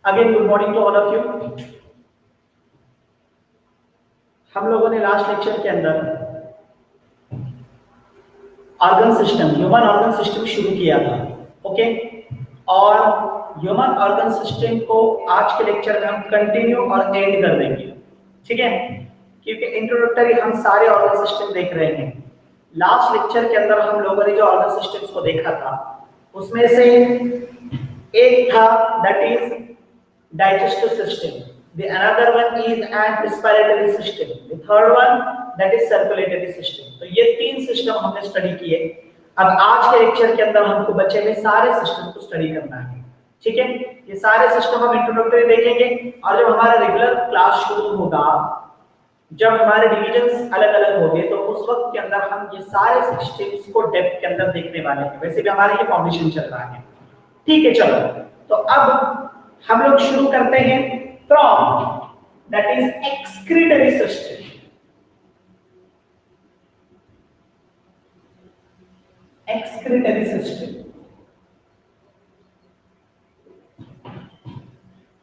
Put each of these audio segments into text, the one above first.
Again good morning to all of you. हम लोगों ने लास्ट लेक्चर के अंदर organ system, human organ system शुरू किया था। ओके, और ह्यूमन ऑर्गन सिस्टम को आज के लेक्चर में हम कंटिन्यू और एंड कर देंगे, ठीक है, क्योंकि इंट्रोडक्टरी हम सारे ऑर्गन सिस्टम देख रहे हैं। लास्ट लेक्चर के अंदर हम लोगों ने जो ऑर्गन सिस्टम्स को देखा था उसमें से एक था that is digestive system, the another one is an respiratory system, the third one that is circulatory system। तो ये तीन सिस्टम हमने स्टडी किए। अब आज के लेक्चर के अंदर हमको बच्चे में सारे सिस्टम को स्टडी करना है, ठीक है। ये सारे सिस्टम हम इंट्रोडक्टरी देखेंगे और जब हमारा रेगुलर क्लास शुरू होगा, जब हमारे डिविजन्स अलग अलग होंगे, तो उस वक्त के अंदर हम ये सारे सिस्टम्स को डेप्थ के अंदर देखने वाले हैं। वैसे भी हमारा ये फाउंडेशन चल रहा है, ठीक है। चलो, तो अब हम लोग शुरू करते हैं from that is excretory system. Excretory system,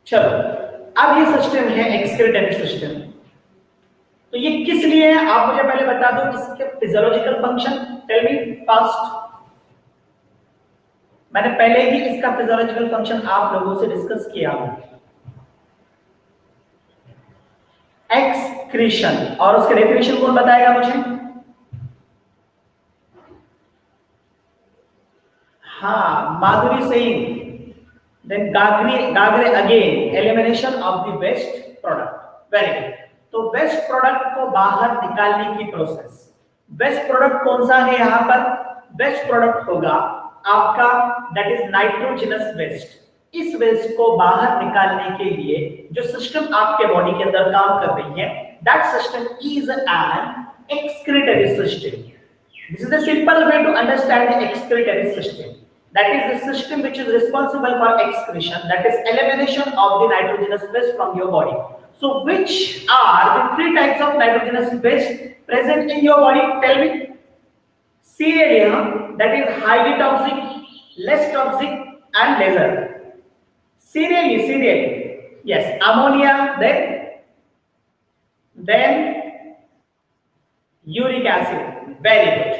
चलो, अब ये सिस्टम है एक्सक्रीटरी सिस्टम। तो ये किस लिए है आप मुझे पहले बता दो, इसके physiological function tell me first. मैंने पहले ही इसका फिजियोलॉजिकल फंक्शन आप लोगों से डिस्कस किया है, एक्सक्रीशन, और उसके डेफिनेशन कौन बताएगा मुझे? हाँ, Madhuri Singh. Then Gagre again, elimination of the waste product. Very good. तो वेस्ट प्रोडक्ट को बाहर निकालने की प्रोसेस। वेस्ट प्रोडक्ट कौन सा है यहां पर? वेस्ट प्रोडक्ट होगा आपका दैट इज नाइट्रोजनस वेस्ट। इस वेस्ट को बाहर निकालने के लिए जो सिस्टम आपके बॉडी के अंदर काम कर रही है, that system is an excretory system. This is the simple way to understand the excretory system. That is the system which is responsible for excretion, that is elimination of the nitrogenous waste from your body. So which are the three types of nitrogenous waste present in your body? Tell me. Cerealia, that is highly toxic, less toxic, and lesser. Cereal, yes, ammonia, then uric acid. Very good.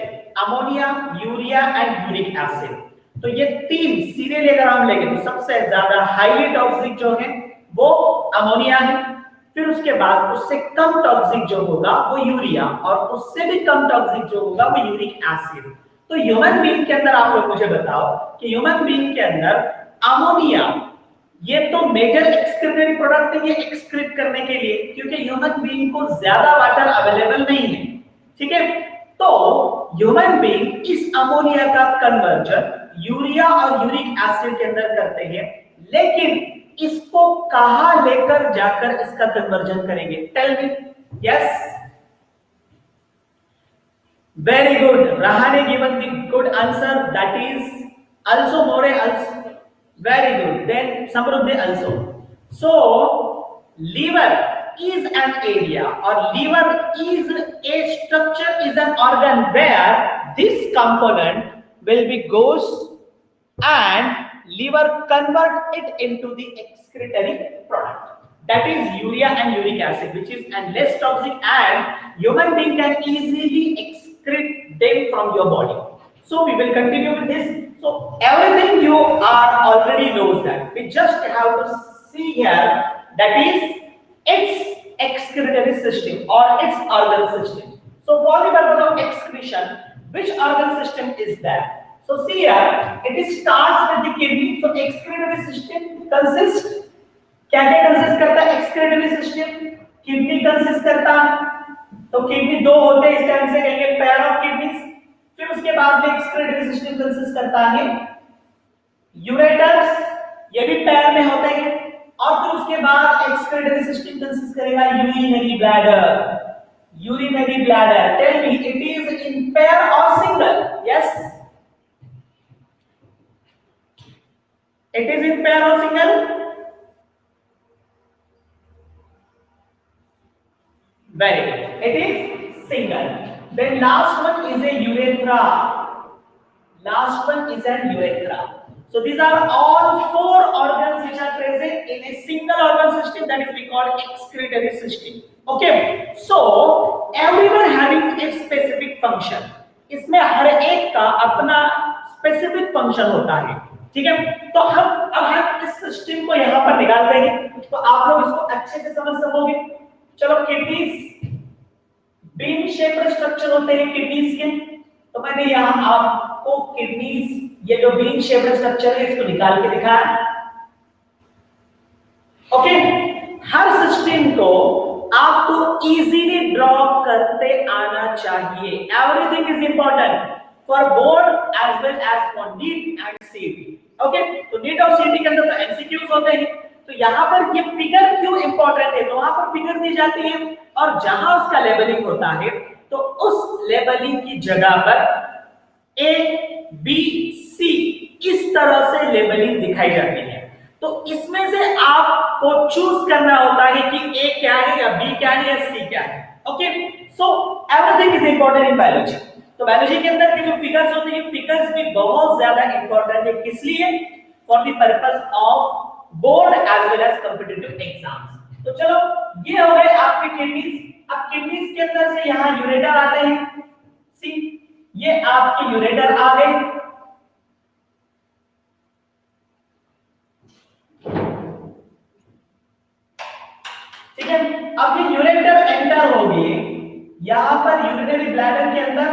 Ammonia, urea, and uric acid. तो ये तीन serial अगर हम लेंगे तो सबसे ज्यादा highly toxic जो है वो अमोनिया है, फिर उसके बाद उससे कम टॉक्सिक जो होगा वो यूरिया, और उससे भी कम टॉक्सिक जो होगा वो यूरिक एसिड। तो ह्यूमन बीइंग के अंदर आप लोग मुझे बताओ कि ह्यूमन बीइंग के अंदर अमोनिया ये तो मेजर एक्सक्रीटरी प्रोडक्ट है ये एक्सक्रीट करने के लिए, क्योंकि ह्यूमन बीइंग को ज्यादा वाटर अवेलेबल नहीं है, ठीक है। तो ह्यूमन बीइंग इस अमोनिया का कन्वर्जन यूरिया और यूरिक एसिड के अंदर करते हैं, लेकिन इसको कहां लेकर जाकर इसका कन्वर्जन करेंगे? Tell me. Yes, very good. Rahane given the good answer, that is also more also. Very good. Then Samruddhi also. So liver is an area, or liver is a structure, is an organ where this component will be goes and liver convert it into the excretory product, that is urea and uric acid, which is and less toxic, and human being can easily excrete them from your body. So we will continue with this. So everything you are already knows that we just have to see here, that is its excretory system or its organ system. So for the purpose of excretion, which organ system is that? So see here, it starts with the kidney. So excretory system consists, क्या-क्या consist करता है excretory system? Kidney consist करता है। तो kidney दो होते हैं, इस टाइम से कहेंगे पेयर ऑफ किडनीज। फिर उसके बाद में एक्सक्रीटरी सिस्टम कंसिस्ट करता है यूरेटर्स, ये भी पैर में होते हैं, और फिर उसके बाद एक्सक्रीटरी सिस्टम कंसिस्ट करेगा urinary bladder. Urinary bladder, tell me, it is in pair और single? Yes, it is in pair और single? Very good, it is single. Then last one is a urethra. Last one is an urethra. So these are all four organs which are present in a single organ system, that is we call excretory system. Okay, so everyone having a specific function. इसमें हर एक का अपना specific function होता है, ठीक है। तो हम इस सिस्टम को यहाँ पर निकाल देंगे, तो आप लोग इसको अच्छे से समझ सकोगे। चलो, किडनीज बीन शेप्ड स्ट्रक्चर होते हैं किडनीज के, तो मैंने यहाँ आपको किडनीज ये जो बीन शेप्ड स्ट्रक्चर है इसको निकाल के दिखाया। ओके, हर सिस्टम को आपको इजीली ड्रॉ करते आना चाहिए। Everything is important for board as well as for NEET and CT. Okay, तो नीट और सीटी के अंदर तो एमसीक्यूज होते हैं, तो यहाँ पर ये फिगर क्यों इंपॉर्टेंट है, तो वहां पर फिगर दी जाती है और जहां उसका लेबलिंग होता है तो उस लेबलिंग की जगह पर ए बी सी इस तरह से लेबलिंग दिखाई जाती है। तो इसमें से आपको चूज करना होता है कि ए क्या है या बी क्या है या सी क्या है। Okay, so everything is important in biology. तो बायोलॉजी के अंदर की जो फिगर्स होती है, फिगर्स भी बहुत ज्यादा इंपॉर्टेंट है, किस लिए, for the purpose of board as well as competitive exams. तो चलो, ये हो गए आपके किडनीज। अब किडनीज के अंदर से यहां यूरेटर आते हैं, सी ये आपके यूरेटर आ गए। ठीक है, अब ये यूरेटर एंटर हो गए यहां पर यूरिनरी ब्लैडर के अंदर,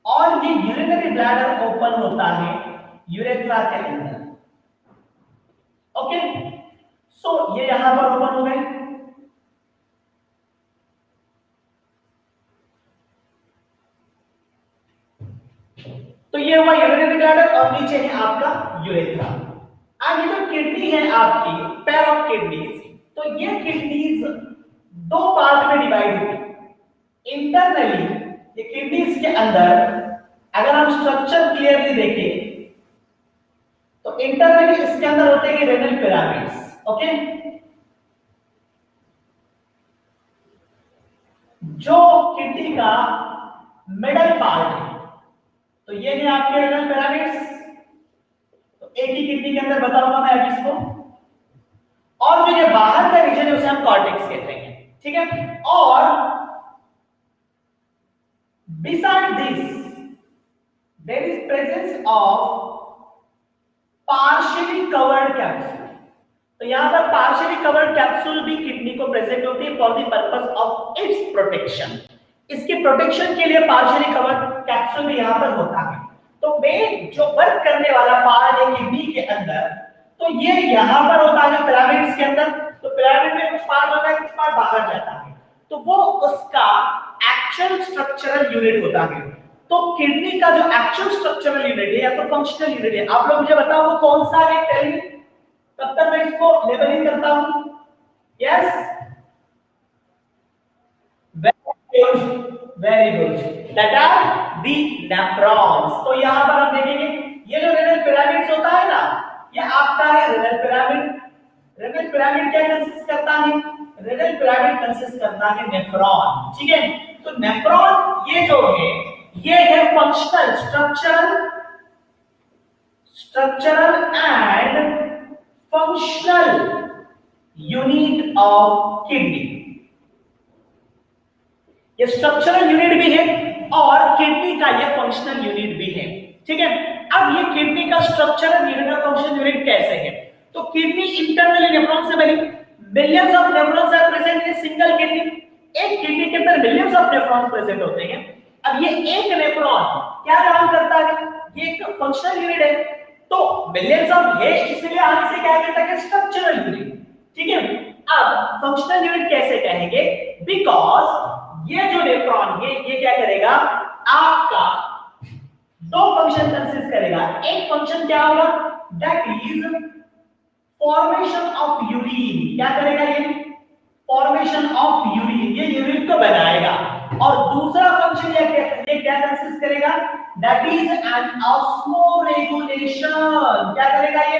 और ये यूरिनरी ब्लैडर ओपन होता है यूरेथ्रा के अंदर। ओके, सो ये यहां पर ओपन हो गए। तो ये हुआ यूरिनरी ब्लैडर और नीचे है आपका यूरेथ्रा। अब ये जो किडनी है आपकी, पेयर ऑफ किडनीज, तो ये किडनीज दो पार्ट में डिवाइड हुई। इंटरनली ये किडनीज के अंदर अगर हम स्ट्रक्चर क्लियरली देखें तो इंटरनली इसके अंदर होते हैं रेनल पिरामिड्स। ओके, जो किडनी का मिडल पार्ट है, तो ये है आपके रेनल पिरामिड्स। तो एक ही किडनी के अंदर बताऊंगा मैं अभी इसको। और जो ये बाहर का रीजन है उसे हम कॉर्टेक्स कहते हैं, ठीक है। और beside this there is presence of partially covered capsule। तो यहां पर partially covered capsule भी किडनी को प्रेजेंट होती है for the purpose of its protection. इसके प्रोटेक्शन के लिए partially covered capsule भी यहां पर होता है। तो मेन जो वर्क करने वाला पार्ट है किडनी के अंदर, तो ये यहां पर होता है पिरामिड्स के अंदर। तो पिरामिड में कुछ पार्ट होता है, कुछ पार्ट बाहर जाता है, तो वो उसका एक्चुअल स्ट्रक्चरल यूनिट होता है। तो किडनी का जो एक्चुअल स्ट्रक्चरल यूनिट है या तो फंक्शनल यूनिट है, आप लोग मुझे बताओ वो कौन सा है, टेल मी, तब तक मैं इसको लेबलिंग करता हूं। Yes, very good, that are the nephrons. तो यहां पर हम देखेंगे ये जो रेनल पिरामिड्स होता है ना, ये आपका है रेनल पिरामिड। रेनल पिरामिड क्या कंसिस्ट करता है, रेनल पिरामिड कंसिस्ट करता है नेफ्रॉन, ठीक है। तो नेफ्रॉन ये जो है ये है functional structural and functional unit of kidney. ये स्ट्रक्चरल यूनिट भी है और किडनी का ये फंक्शनल यूनिट भी है, ठीक है। अब ये किडनी का स्ट्रक्चरल यूनिट और फंक्शनल यूनिट कैसे है, तो किडनी इंटरनली नेफ्रॉन से बनी, millions of nephrons are present in single kidney. एक किडनी के अंदर मिलियंस ऑफ नेफ्रॉन्स प्रेजेंट होते हैं। अब ये एक नेफ्रॉन क्या काम करता है, ये एक फंक्शनल यूनिट है, तो मिलियंस ऑफ ये इसलिए हम इसे क्या कहते हैं, स्ट्रक्चरल यूनिट, ठीक है। अब फंक्शनल यूनिट कैसे कहेंगे, बिकॉज ये जो नेफ्रॉन है ये क्या करेगा, आपका दो फंक्शन कंसिस्ट करेगा। एक फंक्शन क्या होगा, that is formation of urine. क्या करेगा ये, फॉर्मेशन ऑफ यूरिन, ये यूरिन को बनाएगा। और दूसरा फंक्शन ये क्या कंसिस्ट करेगा, दैट इज एन ऑस्मोरेगुलेशन। क्या करेगा ये,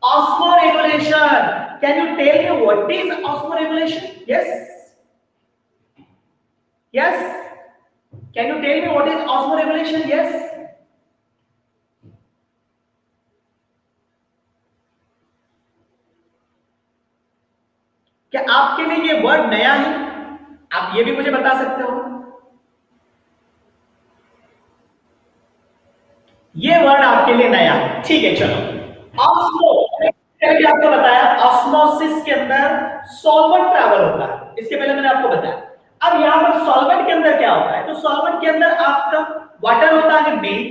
osmoregulation. Can you tell me what is osmoregulation? Yes, yes, can you tell me what is osmoregulation? Yes, क्या आपके लिए ये वर्ड नया है? आप ये भी मुझे बता सकते हो। ये वर्ड आपके लिए नया है, ठीक है, चलो। ऑस्मो, मैंने आपको बताया ऑस्मोसिस के अंदर सॉल्वेंट ट्रैवल होता है, इसके पहले मैंने आपको बताया। अब यहां पर सॉल्वेंट के अंदर क्या होता है? तो सॉल्वेंट के अंदर आपका वाटर होता है मेन,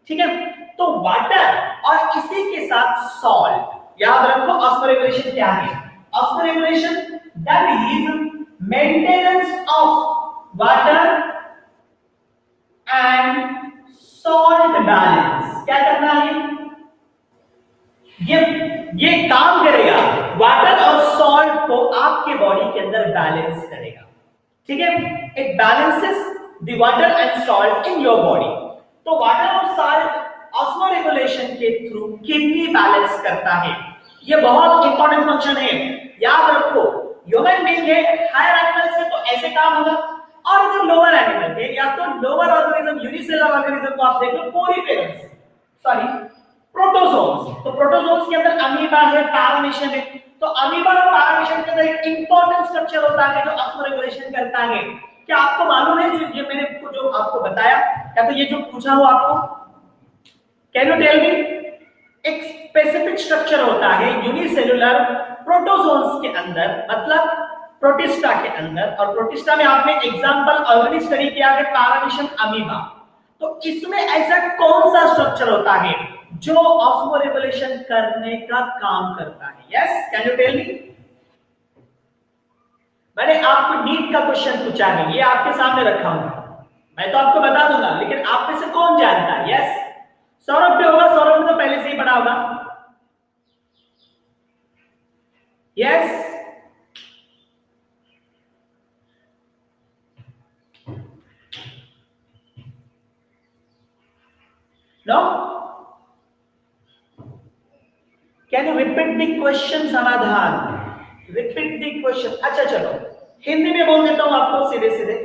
ठीक है। तो वाटर और इसी के साथ सॉल्ट, याद रखो ऑस्मोरेगुलेशन क्या है। Osmoregulation that is maintenance of water and salt balance. क्या करना है? ये ये काम करेगा, वाटर और सॉल्ट को आपके बॉडी के अंदर बैलेंस करेगा, ठीक है। It balances the water and salt in your body. तो वाटर और सॉल्ट ऑस्मोरेगुलेशन के थ्रू किडनी बैलेंस करता है। ये बहुत इंपॉर्टेंट फंक्शन है, याद रखो। ह्यूमन बीइंग है, हायर एनिमल से तो ऐसे काम होगा, और अगर लोअर एनिमल है या तो लोअर ऑर्गेनिज्म, यूनिसेलुलर ऑर्गेनिज्म को आप देख लो, पोरीफेरस, सॉरी प्रोटोजोन्स। तो प्रोटोजोन्स के अंदर अमीबा है, पैरामीशियम है। तो अमीबा और पैरामीशियम के अंदर एक इंपॉर्टेंट स्ट्रक्चर होता है जो ऑस्मोरेगुलेशन करता है। क्या आपको मालूम है? जो ये मैंने जो आपको बताया, या तो ये जो पूछा हो आपको, कैन यू टेल मी? एक स्पेसिफिक स्ट्रक्चर होता है यूनिसेलुलर प्रोटोजोन्स के अंदर, मतलब प्रोटिस्टा के अंदर। और प्रोटिस्टा में आपने एग्जांपल ऑलरेडी स्टडी किया है, पैरामीशियम अमीबा। तो इसमें ऐसा कौन सा स्ट्रक्चर होता है जो ऑस्मोरेगुलेशन करने का काम करता है? Yes, can you tell me? मैंने आपको नीट का क्वेश्चन पूछा है, ये आपके सामने रखा हूं, मैं तो आपको बता दूंगा, लेकिन आप में से कौन जानता है? यस, सौरभ पे होगा, सौरभ ने तो पहले से ही पढ़ा होगा। Yes, no, can you repeat the question? Samadhan, repeat the question. अच्छा चलो, हिंदी में बोल देता हूं आपको सीधे सीधे।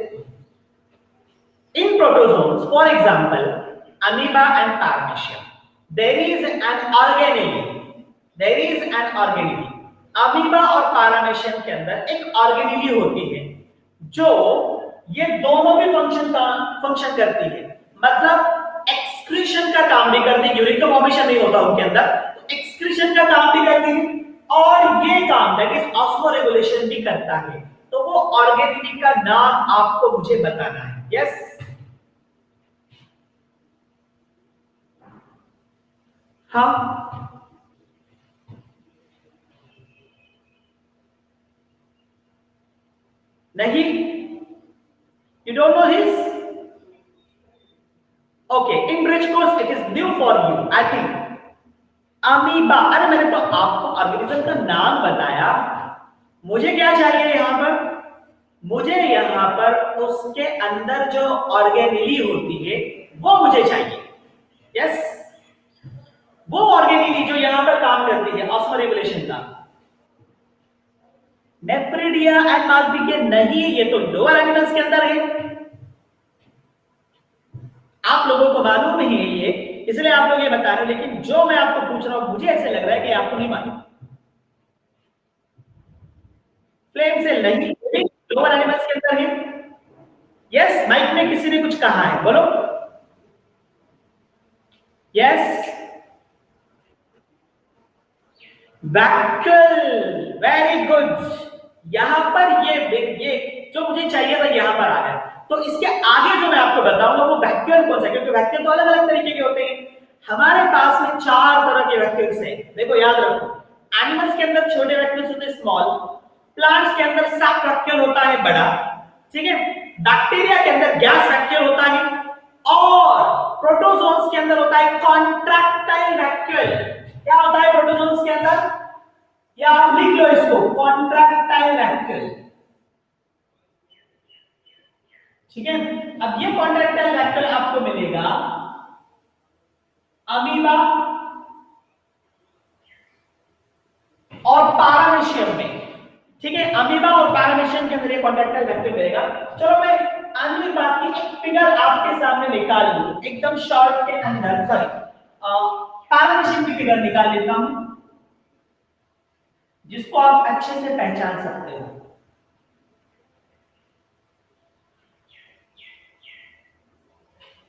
In protozoans, for example amoeba and paramecium, there is an organelle, there is an organelle. Amoeba और पैरामीशियम के अंदर एक ऑर्गेनेली होती है जो ये दोनों भी फंक्शन करती है, मतलब एक्सक्रीशन का काम भी करती है। यूरिक फॉर्मेशन नहीं होता उनके अंदर, तो एक्सक्रीशन का काम भी करती है और ये काम दैट इज ऑस्मोरेगुलेशन भी करता है। तो वो ऑर्गेनेली का नाम आपको मुझे बताना है। यस, हाँ, नहीं, you don't know his? Okay, in bridge course it is new for you I think. Amoeba, अरे मैंने तो आपको ऑर्गेनिज्म का नाम बताया, मुझे क्या चाहिए यहां पर? मुझे यहां पर उसके अंदर जो ऑर्गेनेली होती है वो मुझे चाहिए। यस, वो ऑर्गेनेली जो यहां पर काम करती है ऑस्मोरेगुलेशन का। नेफ्रिडिया एंड मालविके नहीं, ये तो लोअर एनिमल्स के अंदर है, आप लोगों को मालूम नहीं है ये, इसलिए आप लोग ये बता रहे हो। लेकिन जो मैं आपको पूछ रहा हूं, मुझे ऐसे लग रहा है कि आपको नहीं मालूम। फ्लेम सेल नहीं, लोअर एनिमल्स के अंदर है। यस, माइक में किसी ने कुछ कहा है, बोलो। Yes, vacuole, very good. यहां पर ये जो मुझे चाहिए था यहां पर आ गया। तो इसके आगे जो मैं आपको बताऊंगा वो वैक्यूल कौन सा है, क्योंकि वैक्यूल तो अलग अलग तरीके के होते हैं। हमारे पास में 4 तरह के वैक्यूल्स हैं, देखो याद रखो। एनिमल्स के अंदर छोटे वैक्यूल्स होते हैं, स्मॉल। प्लांट्स के अंदर सैक वैक्यूल होता है, बड़ा, ठीक है। बैक्टीरिया के अंदर गैस वैक्यूल होता है, और प्रोटोजोन्स के अंदर होता है कॉन्ट्रैक्टाइल वैक्यूल। क्या होता है प्रोटोजोन्स के अंदर? या आप लिख लो इसको, कॉन्ट्रैक्टाइल वैक्यूल, ठीक है। अब ये कॉन्ट्रैक्टाइल वैक्यूल आपको मिलेगा अमीबा और पैरामीशियम में, ठीक है। अमीबा और पैरामीशियम के अंदर ये कॉन्ट्रैक्टाइल वैक्यूल मिलेगा। चलो मैं अन्य बात की एक फिगर आपके सामने निकाल लूं एकदम शॉर्ट के अंदर, सॉरी पैरामीशन की फिगर निकाल लेता हूं जिसको आप अच्छे से पहचान सकते हो।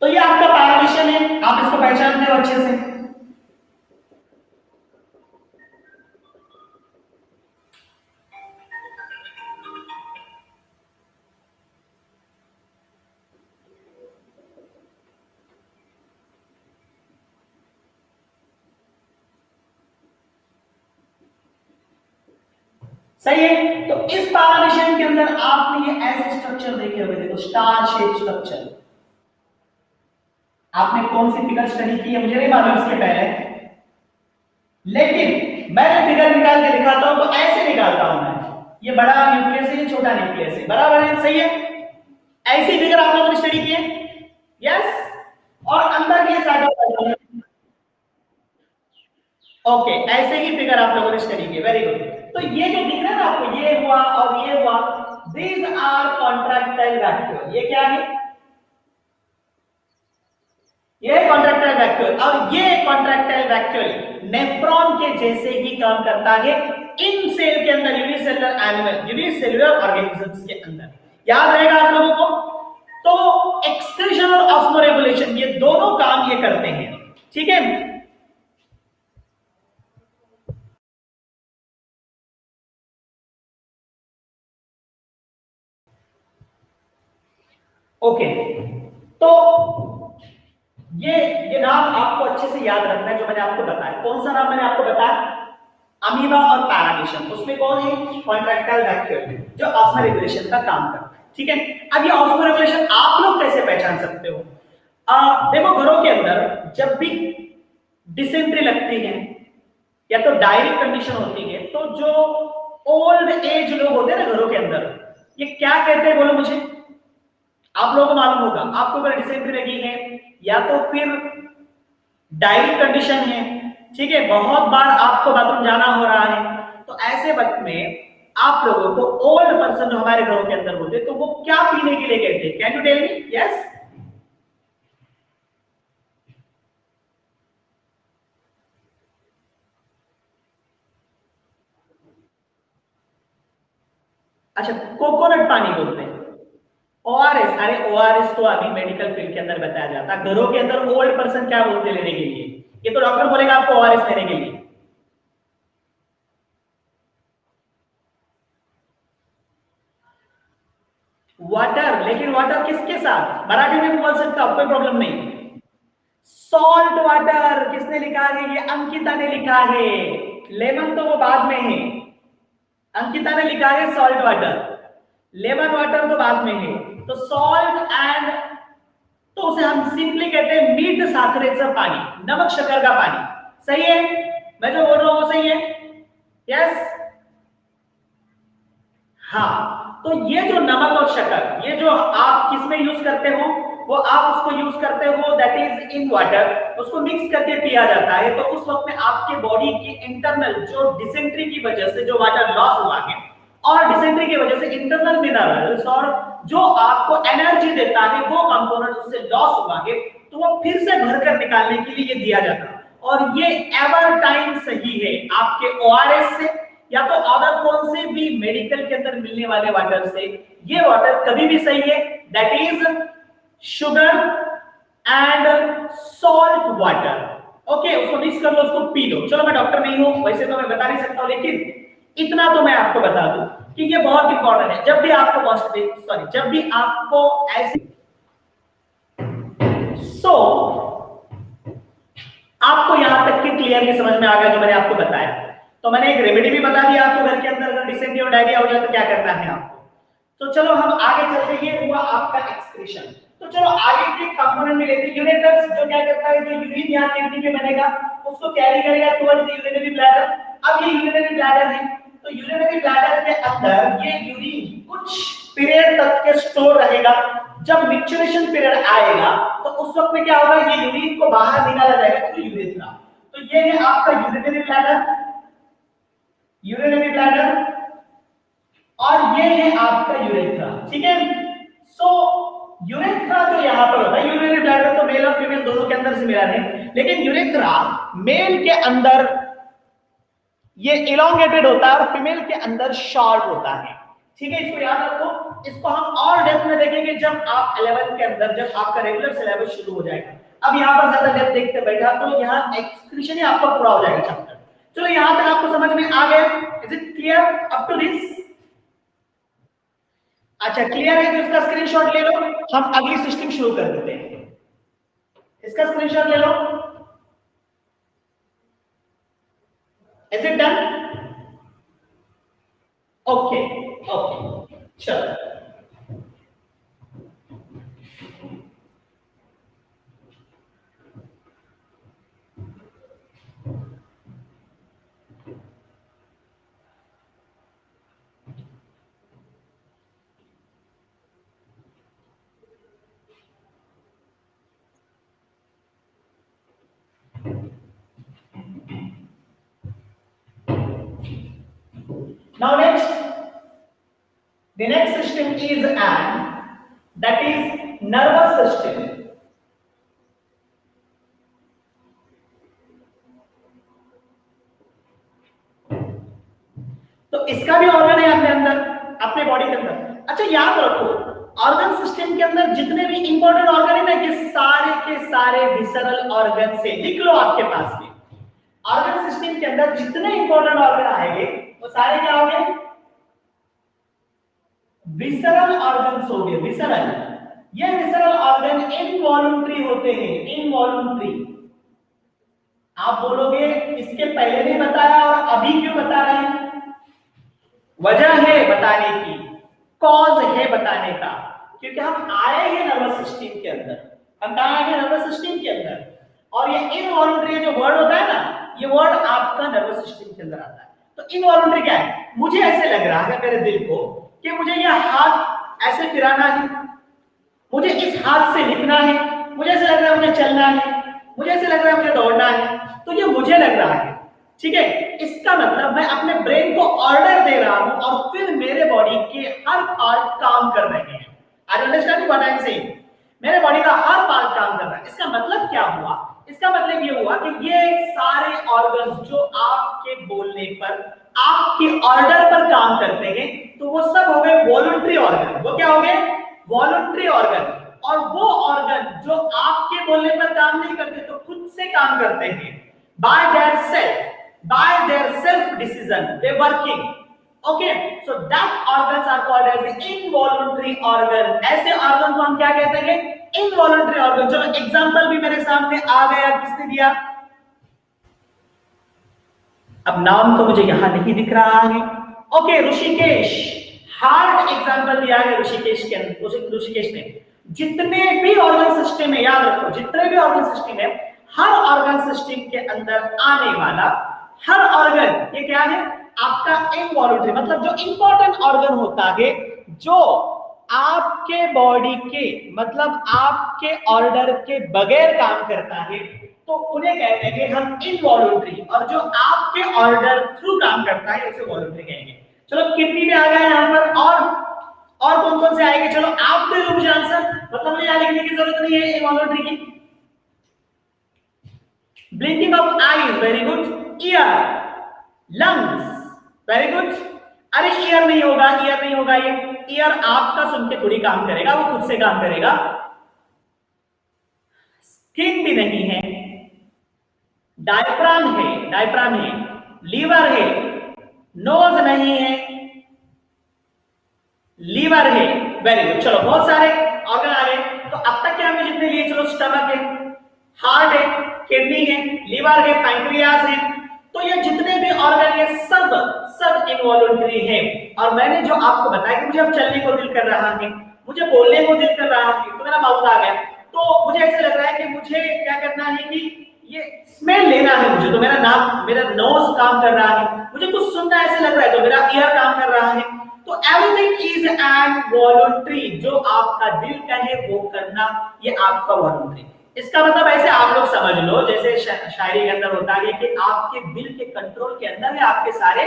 तो ये आपका पैरामीशन है, आप इसको पहचानते हो अच्छे से। सही है। तो इस पैरामीशन के अंदर आपने ये ऐसे स्ट्रक्चर देखे हुए, देखो स्टार शेप स्ट्रक्चर। आपने कौन सी फिगर स्टडी की है मुझे नहीं मालूम इसके पहले, लेकिन मैं जो फिगर निकाल के दिखाता हूं तो ऐसे निकालता हूं मैं। ये बड़ा न्यूक्लियस है, ये छोटा न्यूक्लियस है, बराबर है, सही है। ऐसी फिगर आप लोगों ने स्टडी की है, यस। और अंदर ये साइटोप्लाज्म, ओके, ऐसे ही फिगर आप लोगों ने स्टडी की, वेरी गुड। तो ये जो दिख रहा है ना आपको, ये हुआ और ये हुआ, दीज आर कॉन्ट्रैक्टाइल वैक्यूल। ये क्या है? ये कॉन्ट्रैक्टाइल वैक्यूल। और ये कॉन्ट्रैक्टाइल वैक्यूल नेफ्रॉन के जैसे ही काम करता है इन सेल के अंदर, यूनिसेलुलर एनिमल, यूनिसेलुलर ऑर्गेनिजम्स के अंदर। याद रहेगा आप लोगों को? तो एक्सक्रीशन और ऑस्मोरेगुलेशन, ये दोनों काम ये करते हैं, ठीक है। ओके, तो ये नाम आपको अच्छे से याद रखना है जो मैंने आपको बताया। कौन सा नाम मैंने आपको बताया? अमीबा और पैरामीशन। उसमें कौन है? कॉन्ट्रैक्टाइल वैक्यूल, जो ऑस्मोरेगुलेशन का काम करता है, ठीक है। अब ये ऑस्मोरेगुलेशन आप लोग कैसे पहचान सकते हो? देखो, घरों के अंदर जब भी डिसेंट्री लगती है या तो डायरिक कंडीशन होती है, तो जो ओल्ड एज लोग होते हैं ना घरों के अंदर, ये क्या कहते हैं बोलो मुझे? आप लोगों को मालूम होगा। आपको अगर डिसेंट्री लगी है या तो फिर डायरिक कंडीशन है, ठीक है, बहुत बार आपको बाथरूम जाना हो रहा है, तो ऐसे वक्त में आप लोगों को ओल्ड पर्सन जो हमारे घरों के अंदर होते, तो वो क्या पीने के लिए कहते हैं? Can you tell me? Yes, अच्छा, कोकोनट पानी बोलते हैं। ओआरएस, अरे ओआरएस तो अभी मेडिकल फील्ड के अंदर बताया जाता है। घरों के अंदर ओल्ड पर्सन क्या बोलते लेने के लिए? ये तो डॉक्टर बोलेगा आपको ओआरएस लेने के लिए। वाटर, लेकिन वाटर किसके साथ? मराठी में भी बोल सकते हो, कोई प्रॉब्लम नहीं। सॉल्ट वाटर किसने लिखा है? ये अंकिता ने लिखा है। लेमन तो वो बाद में है, अंकिता ने लिखा है सॉल्ट वाटर, लेमन वाटर तो बाद में है। तो सॉल्ट एंड, तो उसे हम सिंपली कहते हैं मीठ साखरेचं पानी, नमक शक्कर का पानी। सही है? मैं जो बोल रहा हूं वो सही है? यस, हाँ। तो ये जो नमक और शक्कर, ये जो आप किस में यूज करते हो? वो आप उसको यूज करते हो दैट इज इन वाटर, उसको मिक्स करके पिया जाता है। तो उस वक्त में आपके बॉडी की इंटरनल जो डिसेंट्री की वजह से जो वाटर लॉस हुआ है, और डिसेंट्री की वजह से इंटरनल मिनरल्स और जो आपको एनर्जी देता है वो कंपोनेंट उससे लॉस हुआ है, तो वो फिर से भरकर निकालने के लिए ये दिया जाता है। और ये एवर टाइम सही है आपके ओआरएस से या तो अदर कौन से भी मेडिकल के अंदर मिलने वाले वाटर से। ये वाटर कभी भी सही है, that is sugar and salt water. Okay, उसको मिक्स कर लो, उसको पी लो। चलो, मैं डॉक्टर नहीं हूं, वैसे तो मैं बता नहीं सकता हूं, लेकिन इतना तो मैं आपको बता दूं कि ये बहुत इंपॉर्टेंट है। जब भी आपको सॉरी, जब भी आपको ऐसी आपको यहां तक की क्लियरली समझ में आ गया जो मैंने आपको बताया। तो मैंने एक रेमेडी भी बता दिया आपको, घर के अंदर अगर डिसेंट्री और डायरिया हो जाए तो क्या करना है आपको। तो चलो हम आगे चलते हैं। ये हुआ आपका एक्सक्रीशन। तो चलो आगे के कंपोनेंट में लेते हैं। यूरेटर्स जो क्या करता है, जो यूरिन यहां किडनी में बनेगा उसको कैरी करेगा टुवर्ड्स द यूरिनरी ब्लैडर। अब ये यूरिनरी ब्लैडर है, तो यूरिनरी ब्लैडर के अंदर ये यूरिन कुछ पीरियड तक के स्टोर रहेगा। जब मैच्योरेशन पीरियड आएगा तो उस वक्त में क्या होगा, ये यूरिन को बाहर निकाला जाएगा थ्रू यूरेथ्रा। तो ये है आपका यूरिनरी ब्लैडर, यूरिनरी ब्लैडर, और ये है आपका यूरेथ्रा, ठीक है। सो यूरेथ्रा जो यहाँ पर होता है, यूरिनरी ब्लैडर तो मेल और फीमेल दोनों के अंदर से मिला है, लेकिन यूरेथ्रा मेल के अंदर ये इलोंगेटेड होता है और फीमेल के अंदर शॉर्ट होता है। ठीक है, इसको याद रखो। इसको हम और डेप्थ में देखेंगे जब आप 11th के अंदर, जब आपका रेगुलर सिलेबस शुरू हो जाएगा। अब यहाँ पर ज्यादा डेप्थ देखते बैठा तो यहाँ एक्सक्रीशन ही आपका पूरा हो जाएगा चैप्टर। चलो यहाँ तक आपको समझ में आ गया? Is it clear up to this? अच्छा, क्लियर है तो इसका स्क्रीनशॉट ले लो, हम अगली सिस्टम शुरू कर देते हैं। इसका स्क्रीनशॉट ले लो। Is it done? Okay okay, चलो now next, the next system is that is nervous system. तो इसका भी ऑर्गन है अपने अंदर, अपने बॉडी के अंदर। अच्छा याद रखो, ऑर्गन सिस्टम के अंदर जितने भी इंपॉर्टेंट ऑर्गन है ना, कि सारे के सारे विसरल ऑर्गन से, लिख लो आपके पास में, ऑर्गन सिस्टम के अंदर जितने इंपॉर्टेंट ऑर्गन आएंगे वो सारे क्या होंगे? विसरल ऑर्गन्स होंगे। विसरल, ये विसरल ऑर्गन इनवॉलंटरी होते हैं, इनवॉलंटरी। आप बोलोगे इसके पहले नहीं बताया और अभी क्यों बता रहे हैं? वजह है बताने की, कॉज है बताने का, क्योंकि हम आए हैं नर्वस सिस्टम के अंदर। हम कहां आए हैं? नर्वस सिस्टम के अंदर। और ये इनवॉलंटरी जो वर्ड होता है ना, ये वर्ड आपका नर्वस सिस्टम के अंदर आता है। तो इनवॉलंटरी क्या है? मुझे ऐसे लग रहा है मेरे दिल को कि मुझे यह हाथ ऐसे फिराना है, मुझे इस हाथ से लिखना है, मुझे ऐसे लग रहा है मुझे चलना है, मुझे ऐसे लग रहा है मुझे दौड़ना है। तो ये मुझे लग रहा है, ठीक है। इसका मतलब मैं अपने ब्रेन को ऑर्डर दे रहा हूं और फिर मेरे बॉडी के हर पार्ट काम कर रहे हैं। I understand what I am saying? मेरे बॉडी का हर पार्ट काम कर रहा है। इसका मतलब क्या हुआ? इसका मतलब ये हुआ कि ये सारे ऑर्गन्स जो आपके बोलने पर, आपके ऑर्डर पर काम करते हैं, तो वो सब हो गए वॉलंटरी ऑर्गन। वो क्या हो गए? Voluntary organ. और वो ऑर्गन जो आपके बोलने पर काम नहीं करते, तो खुद से काम करते हैं, by their self decision they working. Okay, so that organs are called as the involuntary organ. ऐसे ऑर्गन को हम क्या कहते हैं? Involuntary organ. चलो एग्जांपल भी मेरे सामने आ गया, किसने दिया? अब नाम तो मुझे यहां नहीं दिख रहा है। ओके, ऋषिकेश, हार्ट एग्जांपल दिया है ऋषिकेश के अंदर। ऋषिकेश ने जितने भी ऑर्गन सिस्टम है, याद रखो, जितने भी ऑर्गन सिस्टम है, हर ऑर्गन सिस्टम के अंदर आने वाला हर ऑर्गन, ये क्या है? आपका इनवॉलंटरी, मतलब जो इंपॉर्टेंट ऑर्गन होता है, जो आपके बॉडी के, मतलब आपके ऑर्डर के बगैर काम करता है, तो उन्हें कहते हैं हम इनवॉलंटरी। और जो आपके ऑर्डर थ्रू काम करता है, उसे वॉलंटरी कहेंगे। चलो किडनी में आ गया यहाँ पर, और कौन कौन से आएंगे? चलो आप दे दो मुझे आंसर, मतलब मुझे यहाँ लिखने की जरूरत नहीं है इनवॉलंटरी की। Blinking of eyes, very good. Year, lungs, very good. अरे ईयर नहीं होगा, ईयर नहीं होगा, ये ईयर आपका सुन के थोड़ी काम करेगा, वो खुद से काम करेगा। स्किन भी नहीं है, डायफ्राम है, डायफ्राम है, लीवर है, नोज नहीं है, लीवर है, वेरी गुड। चलो बहुत सारे ऑर्गन आ गए। तो अब तक के हमने जितने लिए, चलो स्टमक है, हार्ट है, किडनी है, लीवर है, पैंक्रियास है, तो ये जितने भी ऑर्गन है सब इनवॉलंटरी है। और मैंने जो आपको बताया कि मुझे अब चलने को दिल कर रहा है, मुझे बोलने को दिल कर रहा है, तो मेरा माउथ आ गया, तो मुझे ऐसे लग रहा है कि मुझे क्या करना है कि ये स्मेल लेना है मुझे, तो मेरा नाक, मेरा नोज काम कर रहा है, मुझे कुछ सुनना ऐसे लग रहा है, तो मेरा ईयर काम कर रहा है। तो एवरीथिंग इज एन वॉलंटरी। जो आपका दिल कहे वो करना, ये आपका वॉलंटरी। इसका मतलब ऐसे आप लोग समझ लो, जैसे शायरी के अंदर होता है कि आपके दिल के कंट्रोल के अंदर है आपके सारे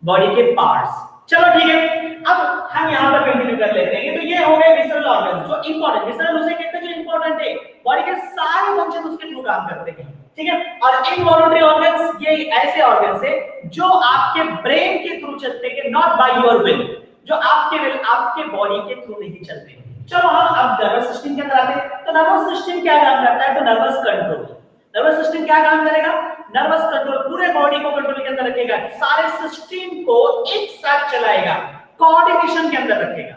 बॉडी के पार्ट्स। चलो ठीक है, अब हम यहाँ पर कंटिन्यू कर लेते हैं। तो ये हो गए विसरल ऑर्गन्स जो इंपॉर्टेंट, विसरल उसे कहते हैं जो इंपॉर्टेंट है, बॉडी के सारे फंक्शन उसके थ्रू काम करते हैं, ठीक है। और इनवॉलंटरी ऑर्गन्स ये ऐसे ऑर्गन्स है जो आपके ब्रेन के थ्रू चलते हैं, नॉट बाय योर विल, जो आपके विल आपके बॉडी के थ्रू नहीं चलते। चलो हम अब नर्वस सिस्टम के अंदर आते हैं। तो नर्वस सिस्टम क्या काम करता है? तो नर्वस कंट्रोल, नर्वस सिस्टम क्या काम करेगा? नर्वस कंट्रोल, पूरे बॉडी को कंट्रोल के अंदर रखेगा, सारे सिस्टम को एक साथ चलाएगा, कोऑर्डिनेशन के अंदर रखेगा,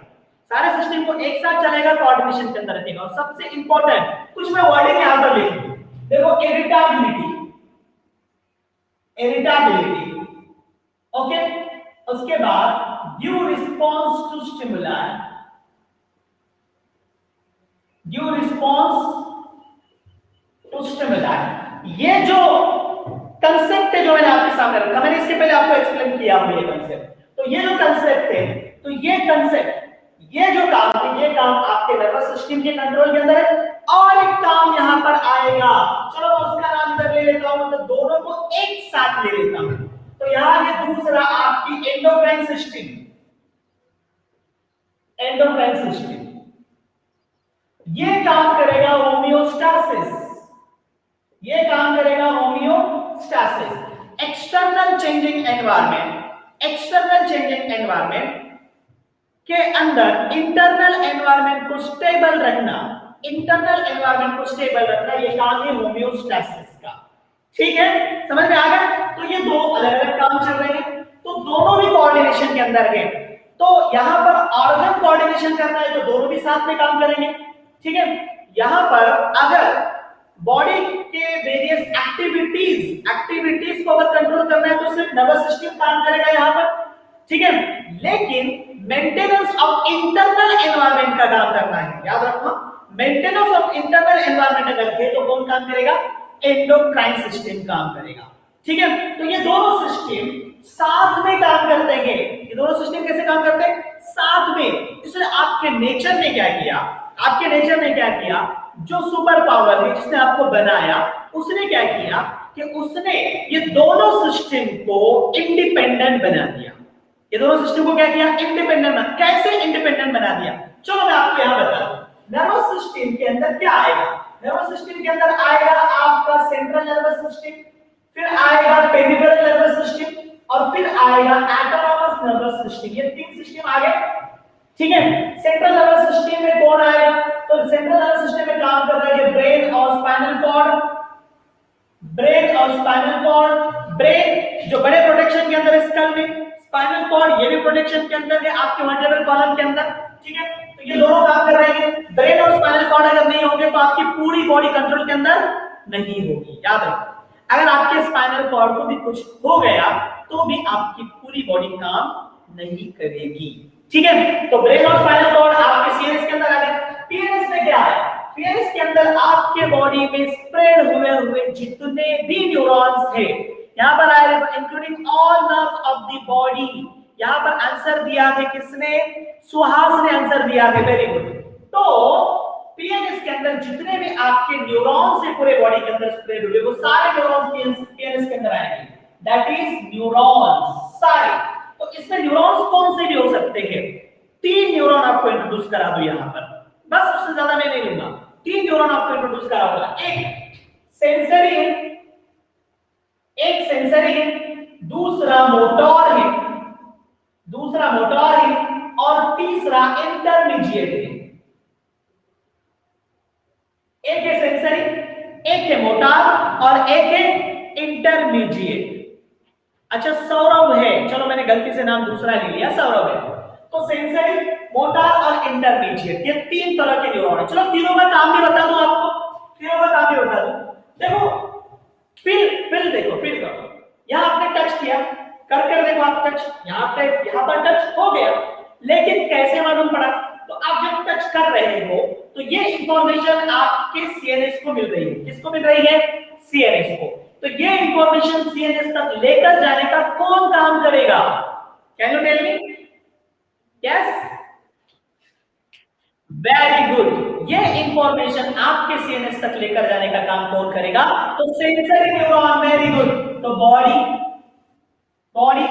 सारे सिस्टम को एक साथ चलाएगा, कोऑर्डिनेशन के अंदर रखेगा। और सबसे इंपॉर्टेंट कुछ मैं वर्डिंग यहां पर लिख दूं, देखो इरिटेबिलिटी, इरिटेबिलिटी, ओके। उसके बाद due response to stimuli, due response to stimuli, ये जो कंसेप्ट है जो मैंने आपके सामने रखा, मैंने इसके पहले आपको एक्सप्लेन किया हुआ ये कंसेप्ट। तो ये जो कंसेप्ट है, तो ये कंसेप्ट, ये जो काम है, ये काम आपके नर्वस सिस्टम के कंट्रोल के अंदर है। और एक काम यहां पर आएगा, चलो उसका नाम इधर ले लेता हूं, मतलब दोनों को एक साथ ले लेता हूं। तो यहां ये दूसरा आपकी एंडोक्राइन सिस्टम, एंडोक्राइन सिस्टम ये काम करेगा होमियोस्टासिस, ये काम करेगा homeostasis. External changing environment, external changing environment के अंदर इंटरनल एनवायरनमेंट को स्टेबल रखना, इंटरनल एनवायरनमेंट को स्टेबल रखना, ये काम है होमियोस्टासिस का, ठीक है, समझ में आ गया। तो ये दो अलग अलग काम चल रहे हैं, तो दोनों भी कोऑर्डिनेशन के अंदर है। तो यहां पर ऑर्गन कोऑर्डिनेशन करना है तो दोनों भी साथ में काम करेंगे, ठीक है। यहां पर अगर बॉडी के वेरियस एक्टिविटीज को अगर कंट्रोल करना है तो सिर्फ नर्वस सिस्टम काम करेगा यहां पर, ठीक है। लेकिन मेंटेनेंस ऑफ इंटरनल एनवायरनमेंट का काम करना है, याद रखो, मेंटेनेंस ऑफ इंटरनल एनवायरनमेंट अगर है तो कौन काम करेगा? एंडोक्राइन सिस्टम काम करेगा, ठीक है। तो ये दोनों सिस्टम साथ में काम करते हैं, ये दोनों सिस्टम कैसे काम करते हैं? साथ में। इसलिए आपके नेचर ने क्या किया, आपके नेचर ने क्या किया, जो सुपर पावर है जिसने आपको बनाया, उसने क्या किया कि उसने ये दोनों सिस्टम को इंडिपेंडेंट बना दिया। ये दोनों सिस्टम को क्या किया? इंडिपेंडेंट। कैसे इंडिपेंडेंट बना दिया? चलो मैं आपको यहां बता दूं। नर्वस सिस्टम के अंदर क्या आएगा? नर्वस सिस्टम के अंदर आएगा आपका सेंट्रल नर्वस सिस्टम, फिर आएगा पेरिफेरल नर्वस सिस्टम, और फिर आएगा ऑटोनॉमस नर्वस सिस्टम। ये तीन सिस्टम आ गए, ठीक है। सेंट्रल नर्वस सिस्टम में कौन आएगा? तो सेंट्रल नर्वस सिस्टम में काम कर रहा है ब्रेन और स्पाइनल कॉर्ड, ब्रेन और स्पाइनल कॉर्ड। ब्रेन जो बड़े प्रोटेक्शन के अंदर है स्कल में, स्पाइनल कॉर्ड ये भी प्रोटेक्शन के अंदर है आपके वर्टेब्रल कॉलम के अंदर, ठीक है। तो ये दोनों काम कर रहे हैं। ब्रेन और स्पाइनल कॉर्ड अगर नहीं होंगे तो आपकी पूरी बॉडी कंट्रोल के अंदर नहीं होगी, याद रखो। अगर आपके स्पाइनल कॉर्ड को भी कुछ हो गया तो भी आपकी पूरी बॉडी काम नहीं करेगी, ठीक है। तो ब्रेन और स्पाइनल कॉर्ड आपके सीएनएस के अंदर आ गए। पीएनएस में क्या है? पीएनएस के अंदर आपके बॉडी में स्प्रेड हुए जितने भी न्यूरॉन्स हैं, यहां पर आए देखो, including all nerves of the body. यहां पर आंसर दिया थे किसने? सुहास ने आंसर दिया थे, वेरी गुड। तो पीएनएस के अंदर जितने भी आपके न्यूरॉन्स है पूरे बॉडी के अंदर स्प्रेड हुए, वो सारे न्यूरॉन्स पीएनएस के अंदर आएंगे, दैट इज न्यूरॉन्स सारे। तो इसमें न्यूरॉन्स कौन से भी हो सकते हैं? तीन न्यूरॉन आपको इंट्रोड्यूस करा दूं यहां पर, बस उससे ज्यादा मैं नहीं लूंगा। तीन न्यूरॉन आपको इंट्रोड्यूस करा होगा, एक सेंसरी है, एक सेंसरी है, दूसरा मोटर है, दूसरा मोटर है, और तीसरा इंटरमीडिएट है। एक है सेंसरी, एक है मोटर और एक है इंटरमीडिएट। अच्छा सौरभ है, चलो मैंने गलती से नाम दूसरा ले लिया, सौरभ है। तो सेंसरी, मोटर और इंटरमीडिएट, ये तीन तरह के न्यूरॉन है। चलो तीनों का काम भी बता दूं आपको, तीनों का काम भी बता दूं। देखो फील देखो, फील करो, यहां आपने टच किया, कर देखो आप टच, यहां पर टच हो गया, लेकिन कैसे मालूम पड़ा? तो आप जब टच कर रहे हो तो ये इंफॉर्मेशन आपके सीएनएस को मिल रही है। किसको मिल रही है? सीएनएस को। तो ये इंफॉर्मेशन सीएनएस तक लेकर जाने का कौन काम करेगा? Can you tell me? Yes, very good. ये इंफॉर्मेशन आपके सीएनएस तक लेकर जाने का काम कौन करेगा? तो सेंसरी न्यूरॉन, वेरी गुड। तो बॉडी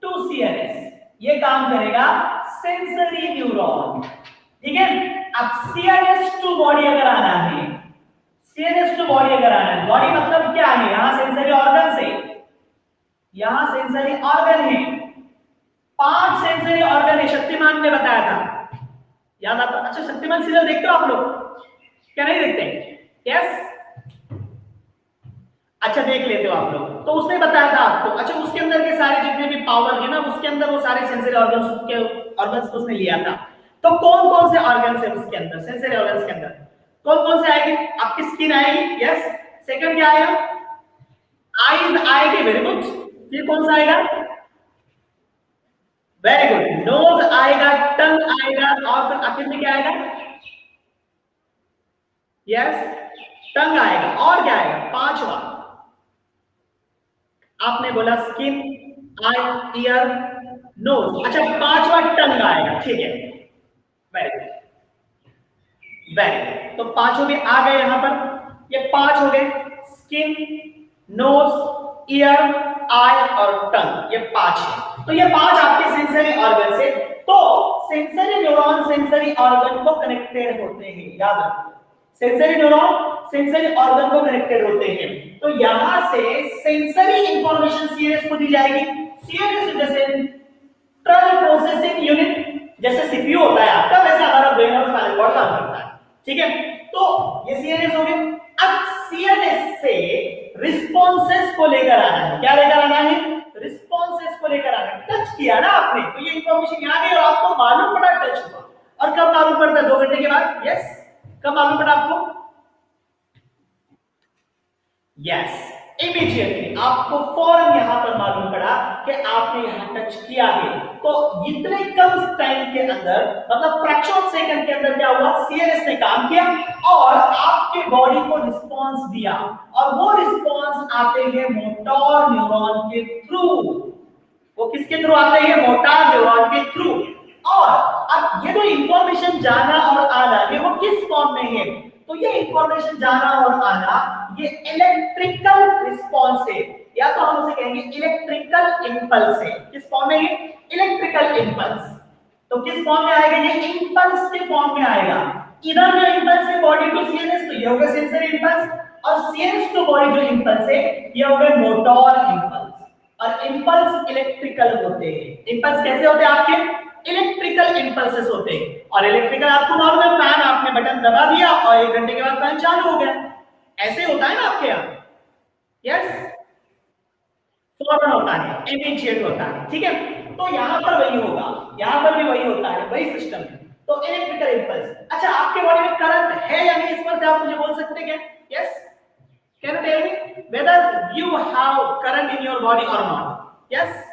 टू सीएनएस, ये काम करेगा सेंसरी न्यूरॉन, ठीक है। अब सीएनएस टू बॉडी अगर आना है, सीएनएस टू बॉडी अगर आना है, बॉडी मतलब क्या है, यहां सेंसरी ऑर्गन से, यहां सेंसरी ऑर्गन है, 5 सेंसरी ऑर्गन है, शक्तिमान ने बताया था, याद आता। अच्छा शक्तिमान सीरियल देखते हो आप लोग, क्या नहीं देखते? यस, अच्छा देख लेते हो आप लोग, तो उसने बताया था आपको। अच्छा उसके अंदर के सारे जितने भी पावर है ना, उसके अंदर वो सारे सेंसरी ऑर्गन्स के ऑर्गन्स को उसने लिया था। तो कौन कौन से ऑर्गन्स है उसके अंदर, सेंसरी ऑर्गन्स के अंदर कौन कौन से आएंगे? आपकी स्किन आएगी, यस। सेकंड क्या आएगा? आईज आएगी, वेरी गुड। फिर कौन सा आएगा? वेरी गुड, नोज आएगा, टंग आएगा, और फिर आखिर में क्या आएगा? यस, टंग आएगा। और क्या आएगा? पांचवा आपने बोला स्किन, आई, ईयर, नोज। अच्छा पांचवा टंग आएगा, ठीक है, वेरी गुड, वेरी गुड। तो पांचों भी आ गए यहां पर, ये 5 हो गए, स्किन, नोज, ईयर, आई और टंग, ये 5 है। तो ये 5 आपके सेंसरी ऑर्गन से, तो सेंसरी न्यूरॉन सेंसरी ऑर्गन को कनेक्टेड होते हैं, याद रखो, सेंसरी न्यूरॉन सेंसरी ऑर्गन को कनेक्टेड होते हैं। तो यहां से सेंसरी इंफॉर्मेशन सीएनएस को दी जाएगी। सीएनएस जैसे ट्रल प्रोसेसिंग यूनिट, जैसे सीपीयू होता है आपका, वैसे हमारा ब्रेन और स्पाइनल कॉर्ड काम करता है, ठीक है। तो ये सीएनएस हो गया। अब सीएनएस से रिस्पॉन्सेस को लेकर आना है, क्या लेकर आना है? रिस्पॉन्सेस को लेकर आना है। टच किया ना आपने, तो ये इंफॉर्मेशन यहां गई और आपको मालूम पड़ा टच हुआ। और कब मालूम पड़ता है? 2 घंटे के बाद, यस। कब मालूम पड़ा आपको? यस, इमीडिएटली आपको फौरन यहां पर मालूम पड़ा कि आपने यहां टच किया है। तो इतने कम टाइम के अंदर, मतलब फ्रैक्शन ऑफ सेकंड के अंदर क्या हुआ? सीएनएस ने काम किया और आपके बॉडी को रिस्पांस दिया, और वो रिस्पांस आते हैं मोटर न्यूरॉन के थ्रू। वो किसके थ्रू आते हैं? मोटर न्यूरॉन के थ्रू। और अब ये जो इंफॉर्मेशन जाना और आना, ये वो किस फॉर्म में है? तो ये इंफॉर्मेशन जाना और आना, ये इलेक्ट्रिकल रिस्पॉन्स है, या तो हम उसे कहेंगे इलेक्ट्रिकल इंपल्स है। किस फॉर्म में? ये इलेक्ट्रिकल इंपल्स। तो किस फॉर्म में आएगा? ये इंपल्स के फॉर्म में आएगा। इधर जो इंपल्स है बॉडी टू सीएनएस, तो ये हो गया सेंसरी इंपल्स, और सीएनएस टू बॉडी जो इंपल्स है ये हो गए मोटर इंपल्स। और इंपल्स इलेक्ट्रिकल होते हैं। इंपल्स कैसे होते हैं आपके? इलेक्ट्रिकल इंपल्सेस होते हैं। और इलेक्ट्रिकल आपको मालूम है, फैन आपने बटन दबा दिया और 1 घंटे के बाद फैन चालू हो गया, ऐसे होता है ना आपके यहाँ, यस। फौरन होता है, इमीडिएट होता है, ठीक है। तो यहां पर वही होगा, यहां पर भी वही होता है, वही सिस्टम है। तो इलेक्ट्रिकल इंपल्स। अच्छा आपके बॉडी में करंट है या नहीं, इस पर से आप मुझे बोल सकते हैं क्या? Yes, can you tell me whether you have current in your body और नॉट? यस,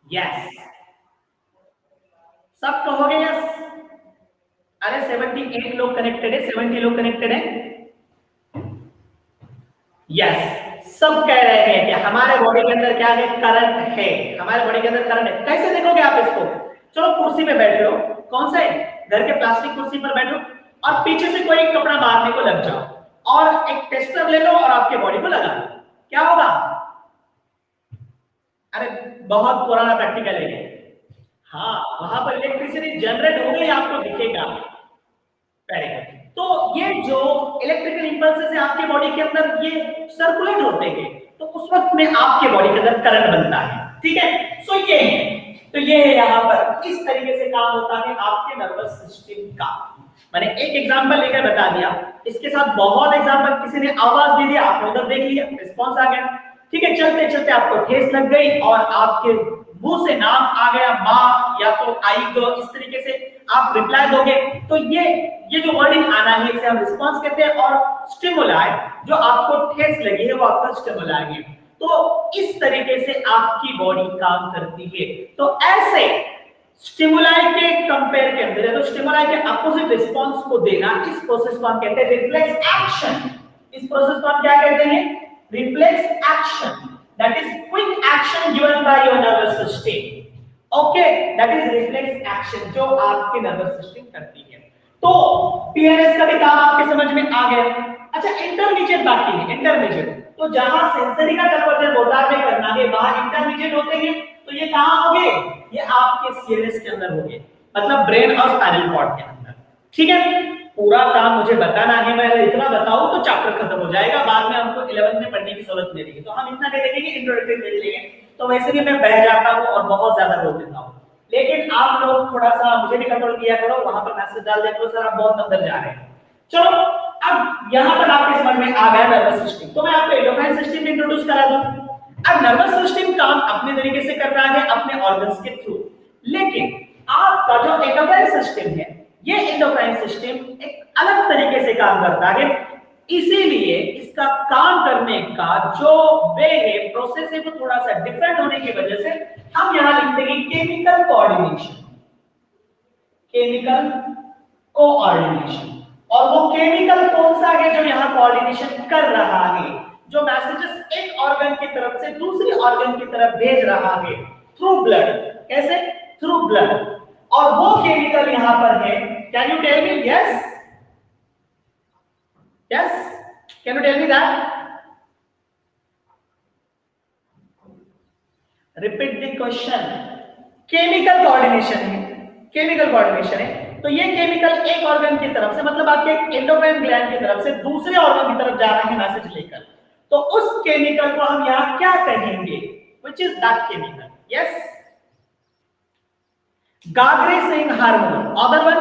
यस, सब कहोगे यस। अरे 78 लोग कनेक्टेड है, 70 लोग कनेक्टेड है, यस। सब कह रहे हैं कि हमारे बॉडी के अंदर क्या है? करंट है, हमारे बॉडी के अंदर करंट है। कैसे देखोगे आप इसको? चलो कुर्सी पे बैठ लो, कौन सा है? घर के प्लास्टिक कुर्सी पर बैठो, और पीछे से कोई कपड़ा मारने को लग जाओ, और एक टेस्टर ले लो और आपके बॉडी को लगा लो, क्या होगा? अरे बहुत पुराना प्रैक्टिकल है, हाँ, वहां पर इलेक्ट्रिसिटी जनरेट हो गई, आपको दिखेगा। Very good. तो ये जो इलेक्ट्रिकल इंपल्सेस है आपके बॉडी के अंदर, ये सर्कुलेट होते हैं, तो उस वक्त में आपके बॉडी के अंदर करंट बनता है, ठीक है। सो ये है, तो ये है यहाँ पर इस तरीके से काम होता है आपके नर्वस सिस्टम का। मैंने एक एग्जांपल लेकर बता दिया, इसके साथ बहुत एग्जांपल, किसी ने आवाज दे दिया, आपने उधर देख लिया, रिस्पॉन्स आ गया, ठीक है। चलते चलते आपको ठेस लग गई और आपके मुंह से नाम आ गया, माँ या तो आई गो, इस तरीके से आप रिप्लाई दोगे। तो ये जो वर्डिंग आना है, इसे हम रिस्पांस कहते हैं। और स्टिमुलाई, जो आपको ठेस लगी है, वो आपका स्टिमुलाई है। तो इस तरीके से आपकी बॉडी काम करती है। तो ऐसे स्टिमुलाई के कंपेयर के अंदर, तो स्टिमुलाई के अपोजिट रिस्पांस को देना, इस प्रोसेस को हम कहते हैं रिफ्लेक्स एक्शन। इस प्रोसेस को हम क्या कहते हैं? Reflex action. That is quick action given by your nervous system. Okay, that is reflex action जो आपके nervous system करती है। तो PNS का भी काम आपके समझ में आ गया। अच्छा इंटरमीडिएट बाकी है, इंटरमीडिएट तो जहां सेंसरी का कन्वर्जन मोटार में करना है वहां इंटरमीडिएट होते हैं, तो ये कहां होंगे, ये आपके सीएनएस के अंदर होंगे, मतलब ब्रेन और स्पाइनल कॉर्ड के अंदर। ठीक है, पूरा काम मुझे बताना है, मैं अगर इतना बताऊं तो चैप्टर खत्म हो जाएगा, बाद में हमको 11th में पढ़ने की जरूरत नहीं रहेगी, तो हम इतना दे देंगे, इंट्रोडक्टरी दे देंगे, तो वैसे भी मैं बह जाता हूं और बहुत ज्यादा बोल देता हूं। लेकिन आप लोग थोड़ा सा मुझे भी कंट्रोल किया करो, वहां पर मैसेज डाल दिया करो सर आप बहुत अंदर जा रहे हैं। चलो, अब यहां पर आपके समझ में आ गया नर्वस सिस्टम, तो मैं आपको एंडोक्राइन सिस्टम इंट्रोड्यूस करा दूं। अब नर्वस सिस्टम काम अपने तरीके से कर रहा है अपने ऑर्गन्स के थ्रू, लेकिन आपका जो एंडोक्राइन सिस्टम है, ये एंडोक्राइन सिस्टम एक अलग तरीके से काम करता है, इसीलिए इसका काम करने का जो वे है, प्रोसेस है, वो थोड़ा सा डिफरेंट होने की वजह से हम यहां लिख देंगे केमिकल कोऑर्डिनेशन, केमिकल कोऑर्डिनेशन। और वो केमिकल कौन सा है जो यहां कोऑर्डिनेशन कर रहा है, जो मैसेजेस एक ऑर्गन की तरफ से दूसरी ऑर्गन की तरफ भेज रहा है थ्रू ब्लड, कैसे, थ्रू ब्लड, और वो केमिकल यहां पर है, can you tell me, yes yes, can you tell me that, repeat the question. Chemical coordination है, केमिकल कोऑर्डिनेशन है, तो ये केमिकल एक ऑर्गन की तरफ से, मतलब आपके एंडोक्राइन ग्लैंड की तरफ से दूसरे ऑर्गन की तरफ जा रहा है मैसेज लेकर, तो उस केमिकल को हम यहां क्या कहेंगे, which is that chemical, yes, Gagare Singh hormone, other one,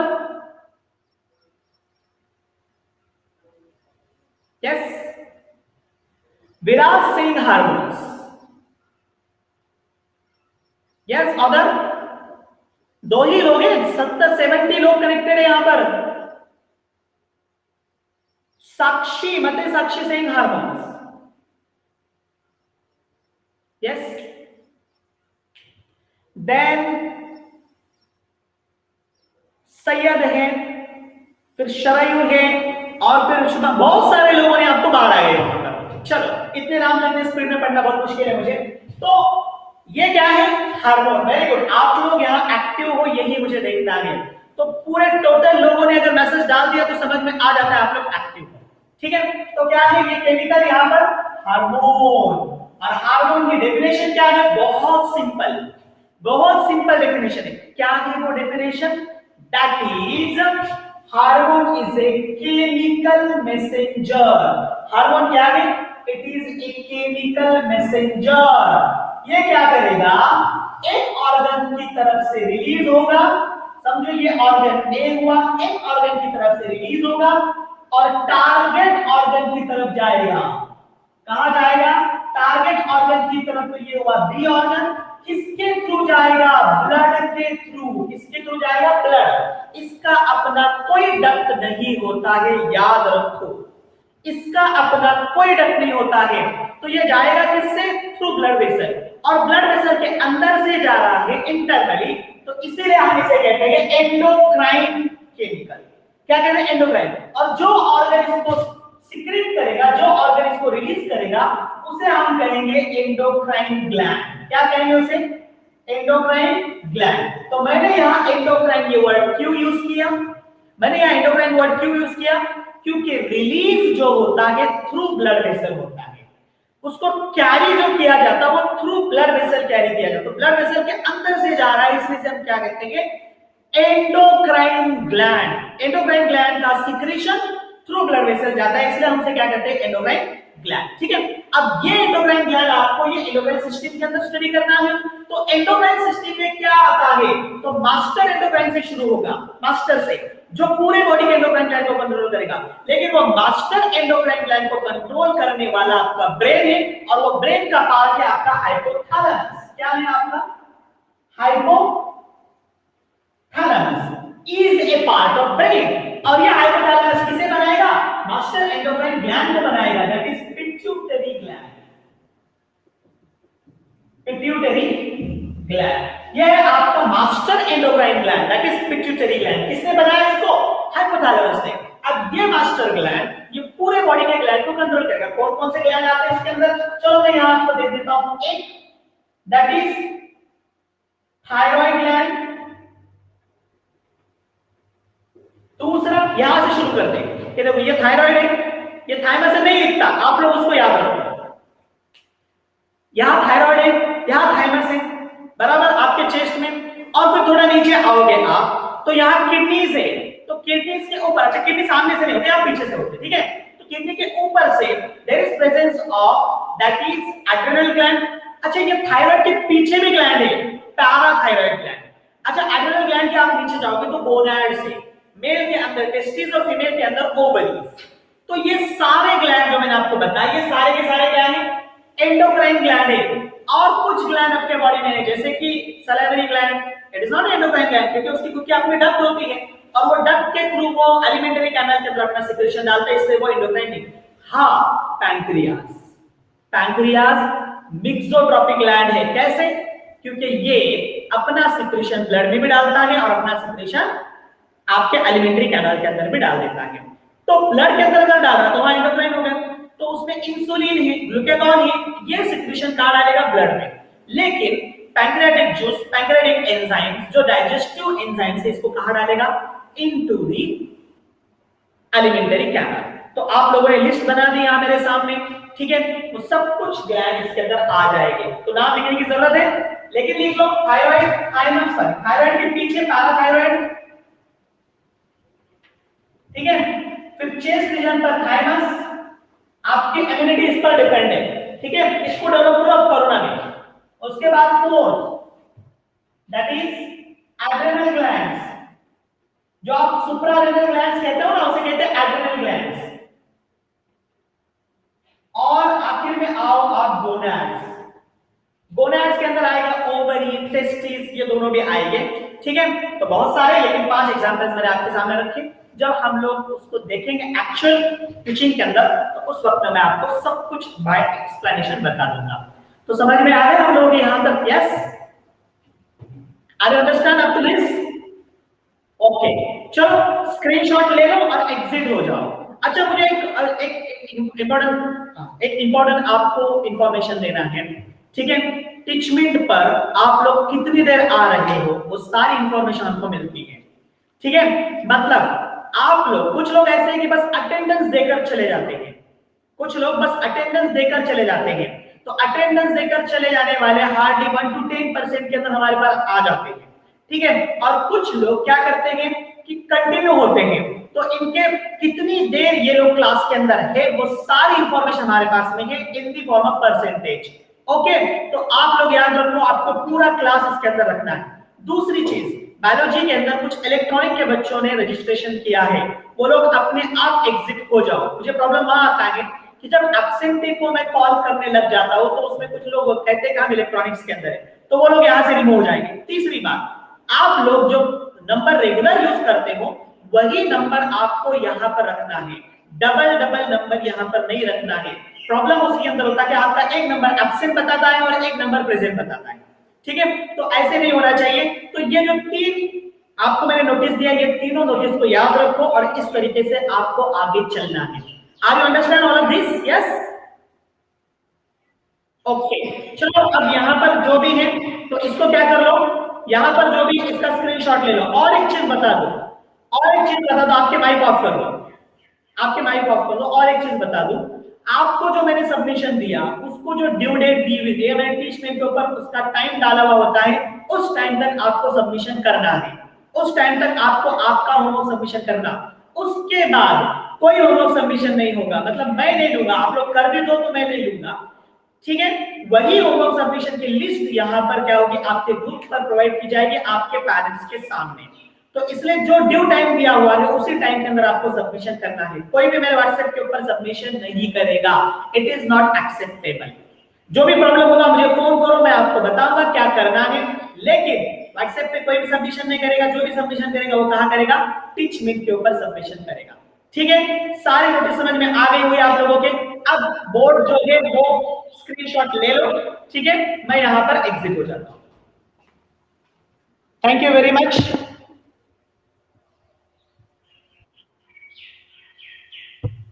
yes, Viraj Singh hormones, yes, other, दो ही लोग हैं, 70-70 लोग कनेक्टेड है यहां पर, Sakshi Mate Sakshi Singh hormones, yes, then Syed है, फिर शरयू है, और फिर शुभा, बहुत सारे लोगों ने आपको बाहर आए वहां पर। चलो, इतने नाम लेने स्पीड में पढ़ना बहुत मुश्किल है मुझे, तो ये क्या है, हार्मोन, वेरी गुड, आप लोग यहाँ एक्टिव हो यही मुझे देखना है, तो पूरे टोटल लोगों ने अगर मैसेज डाल दिया तो समझ में आ जाता है आप लोग एक्टिव हो, ठीक है। तो क्या है ये केमिकल यहाँ पर, हार्मोन, और हार्मोन की डेफिनेशन क्या है, बहुत सिंपल, बहुत सिंपल डेफिनेशन है, क्या है वो definition, that is hormone is a chemical messenger, hormone क्या है, it is a chemical messenger, ये क्या करेगा, एक ऑर्गन की तरफ से रिलीज होगा, समझो ये ऑर्गन ए हुआ, एक ऑर्गन की तरफ से रिलीज होगा और टारगेट ऑर्गन की तरफ जाएगा, कहां जाएगा, टारगेट ऑर्गन की तरफ, तो ये हुआ बी ऑर्गन, किसके थ्रू जाएगा, ब्लड के थ्रू, किसके थ्रू जाएगा, ब्लड, इसका अपना कोई डक्ट नहीं होता है, याद रखो, इसका अपना कोई डक्ट नहीं होता है, तो ये जाएगा किससे, थ्रू ब्लड वेसल, और ब्लड वेसल के अंदर से जा रहा है इंटरनली, तो इसीलिए हम इसे कहते हैं एंडोक्राइन केमिकल, क्या कहते हैं, एंडोक्राइन, और जो ऑर्गन इसको सिक्रीट करेगा, जो ऑर्गन इसको रिलीज करेगा, उसे हम कहेंगे एंडोक्राइन ग्लैंड, क्या कहेंगे उसे, एंडोक्राइन ग्लैंड। तो मैंने यहाँ एंडोक्राइन ये वर्ड क्यों यूज किया, मैंने यहाँ एंडोक्राइन वर्ड क्यों यूज किया, क्योंकि रिलीज जो होता है थ्रू ब्लड वेसल होता है, उसको कैरी जो किया जाता है वो थ्रू ब्लड वेसल कैरी किया जाता है, ब्लड वेसल के अंदर से जा रहा है, इसलिए से हम क्या कहते हैं, एंडोक्राइन ग्लैंड, एंडोक्राइन ग्लैंड का सिक्रीशन थ्रू ब्लड वेसल जाता है, इसलिए हमसे क्या कहते हैं, एंडोक्राइन ग्लैंड, ठीक है। अब ये एंडोक्राइन ग्लैंड आपको ये एंडोक्राइन सिस्टम के अंदर स्टडी करना है, तो एंडोक्राइन सिस्टम में क्या आता है, तो मास्टर एंडोक्राइन से शुरू होगा, मास्टर से, जो पूरे बॉडी के एंडोक्राइन ग्लैंड को कंट्रोल करेगा, लेकिन वो मास्टर एंडोक्राइन ग्लैंड को कंट्रोल करने वाला आपका ब्रेन है, और वो ब्रेन का पार्ट है आपका हाइपोथैलेमस, क्या है आपका, hypothalamus is a part of brain, और ये हाइपोथैलेमस किसे बनाएगा, मास्टर एंडोक्राइन ग्लैंड को बनाएगा, that is pituitary gland, pituitary gland, ये है आपका master endocrine gland, that is pituitary gland, किसने बनाया इसको, हाइपोथैलेमस ने। अब ये मास्टर ग्लैंड ये पूरे बॉडी के ग्लैंड को कंट्रोल करेगा, कौन कौन से ग्लैंड आते हैं इसके अंदर, चलो मैं यहां आपको दे देता हूं, एक दैट इज थायराइड ग्लैंड, दूसरा यहां से शुरू करते हैं, ये देखो ये थायराइड है, ये थाइमस से नहीं लिखता, आप लोग उसको याद रखो, यहाँ थायराइड है, यहाँ थाइमस है, बराबर आपके चेस्ट में। और फिर थोड़ा नीचे आओगे आप तो यहाँ किडनीज है, तो किडनीज के ऊपर, अच्छा किडनी सामने से नहीं होते, आप पीछे से होते, ठीक है। तो किडनी के ऊपर से there is presence of that is adrenal gland. अच्छा ये थायराइड के पीछे भी ग्लैंड है, पैराथायराइड ग्लैंड। अच्छा एड्रेनल ग्लैंड के आप नीचे जाओगे तो गोनाड्स है, मेल के अंदर टेस्टिस और फीमेल के अंदर ओवरीज। तो ये सारे ग्लैंड जो मैंने आपको बताया, ये सारे के सारे क्या है, एंडोक्राइन ग्लैंड है। और कुछ ग्लैंड आपके बॉडी में है, जैसे कि salivary gland, it is not endocrine gland, क्योंकि उसकी कुछ अपनी डक्ट होती है और वो डक्ट के थ्रू वो एलिमेंटरी कैनाल के अंदर अपना सिक्रेशन डालता है, इसलिए वो एंडोक्राइन नहीं। हाँ पैंक्रियाज, पैंक्रियाज मिक्सोट्रॉपिक ग्लैंड है। कैसे? क्योंकि ये अपना सिक्रेशन ब्लड में भी डालता है और अपना सिक्रेशन आपके एलिमेंटरी कैनाल के अंदर भी डाल देता है। तो ब्लड के अंदर अगर डाला तो वहां एंडोक्राइन हो गया, तो उसमें इंसुलिन है, ग्लूकागॉन है, ये सिक्रेशन कहां डालेगा, ब्लड में। लेकिन पैंक्रियाटिक जूस, पैंक्रियाटिक एंजाइम्स जो डाइजेस्टिव एंजाइम्स है, इसको कहां डालेगा, इनटू द एलिमेंटरी कैनाल। तो आप लोगों ने लिस्ट बना दी यहां मेरे सामने, ठीक है। तो सब कुछ ग्लैंड इसके अंदर आ जाएंगे, तो नाम लिखने की जरूरत है, लेकिन लिख लो थायराइड, थाइमस, थायराइड के पीछे पैराथायराइड, ठीक है। फिर चेस्ट रीजन पर थाइमस, आपकी इम्यूनिटी इस पर डिपेंड है, ठीक है, इसको डेवलप करो अब कोरोना में। उसके बाद fourth that is adrenal glands, जो आप सुप्रारेनल ग्लैंड्स कहते हो ना, उसे कहते हैं एड्रेनल ग्लैंड्स। और आखिर में आओ आप गोनाड्स, गोनाड्स के अंदर आएगा ओवरी, टेस्टिस, ये दोनों भी आएंगे, ठीक है। तो बहुत सारे, लेकिन 5 एग्जांपल्स मैंने आपके सामने रखे। जब हम लोग उसको देखेंगे एक्चुअल टीचिंग के अंदर, तो उस वक्त में मैं आपको सब कुछ बाय एक्सप्लेनेशन बता दूंगा। तो समझ में आ गया हम लोग यहां तक? Yes, are you understand up to this? Okay, चलो स्क्रीनशॉट ले लो और एग्जिट हो जाओ। अच्छा मुझे एक इम्पोर्टेंट आपको इंफॉर्मेशन देना है, ठीक है। टीचमेंट पर आप लोग कितनी देर आ रहे हो, वो सारी इंफॉर्मेशन हमको मिलती है, ठीक है। मतलब आप लोग, कुछ लोग ऐसे हैं कि बस अटेंडेंस देकर चले जाते हैं, कुछ लोग बस अटेंडेंस देकर चले जाते हैं। तो अटेंडेंस देकर चले जाने वाले हार्डली 1 to 10% के अंदर हमारे पास आ जाते हैं, ठीक है। और कुछ लोग क्या करते हैं कि कंटिन्यू होते हैं, तो इनके कितनी देर ये लोग क्लास के अंदर है, वो सारी इंफॉर्मेशन हमारे पास में है in the form of percentage. Okay, तो आप लोग याद रखो, आपको पूरा क्लास इसके अंदर रखना है। दूसरी चीज, बायोलॉजी के अंदर कुछ इलेक्ट्रॉनिक के बच्चों ने रजिस्ट्रेशन किया है, वो लोग अपने आप एग्जिट हो जाओ। मुझे प्रॉब्लम वहां आता है कि जब एब्सेंटी को मैं कॉल करने लग जाता हूं, तो उसमें कुछ लोग कहते हैं कि हम इलेक्ट्रॉनिक्स के अंदर है, तो वो लोग यहां से रिमूव हो जाएंगे। तीसरी बात, आप लोग जो नंबर रेगुलर यूज करते हो, वही नंबर आपको यहां पर रखना है, डबल डबल नंबर यहां पर नहीं रखना है। प्रॉब्लम उसके अंदर होता है कि आपका एक नंबर एब्सेंट बताता है और एक नंबर प्रेजेंट बताता है, ठीक है। तो ऐसे नहीं होना चाहिए। तो ये जो 3 आपको मैंने नोटिस दिया, ये तीनों नोटिस को याद रखो और इस तरीके से आपको आगे चलना है। Are you understand all of this? Yes, okay. चलो अब यहां पर जो भी है, तो इसको क्या कर लो, यहां पर जो भी इसका स्क्रीनशॉट ले लो। और एक चीज बता दो, और एक चीज बता दो, आपके माइक ऑफ कर दो, आपके माइक ऑफ कर दो। और एक चीज बता दूं, आपको जो मैंने सबमिशन दिया, उसको जो ड्यू डेट दी हुई थी, मैंने टीचमेंट के ऊपर उसका टाइम डाला हुआ होता है, उस टाइम तक आपको सबमिशन करना है, उस टाइम तक आपको आपका होमवर्क सबमिशन करना। उसके बाद कोई होमवर्क सबमिशन नहीं होगा, मतलब मैं नहीं लूंगा, आप लोग कर भी दो तो मैं नहीं लूंगा, ठीक है। वही होमवर्क सबमिशन की लिस्ट यहां पर क्या होगी, आपके ग्रुप पर प्रोवाइड की जाएगी आपके पेरेंट्स के सामने। तो इसलिए जो ड्यू टाइम दिया हुआ है, उसी टाइम के अंदर आपको सबमिशन करना है। कोई भी मेरे व्हाट्सएप के ऊपर सबमिशन नहीं करेगा, इट इज नॉट एक्सेप्टेबल। जो भी प्रॉब्लम होगा मुझे फोन करो, मैं आपको बताऊंगा क्या करना है। लेकिन व्हाट्सएप पे कोई भी सबमिशन नहीं करेगा, जो भी सबमिशन करेगा वो कहां करेगा, टीचमेंट के ऊपर सबमिशन करेगा, ठीक है। सारी नोटिस समझ में आ गई हुई आप लोगों के? अब बोर्ड जो है वो स्क्रीनशॉट ले लो, ठीक है। मैं यहां पर एग्जिट हो जाता हूं। Thank you very much.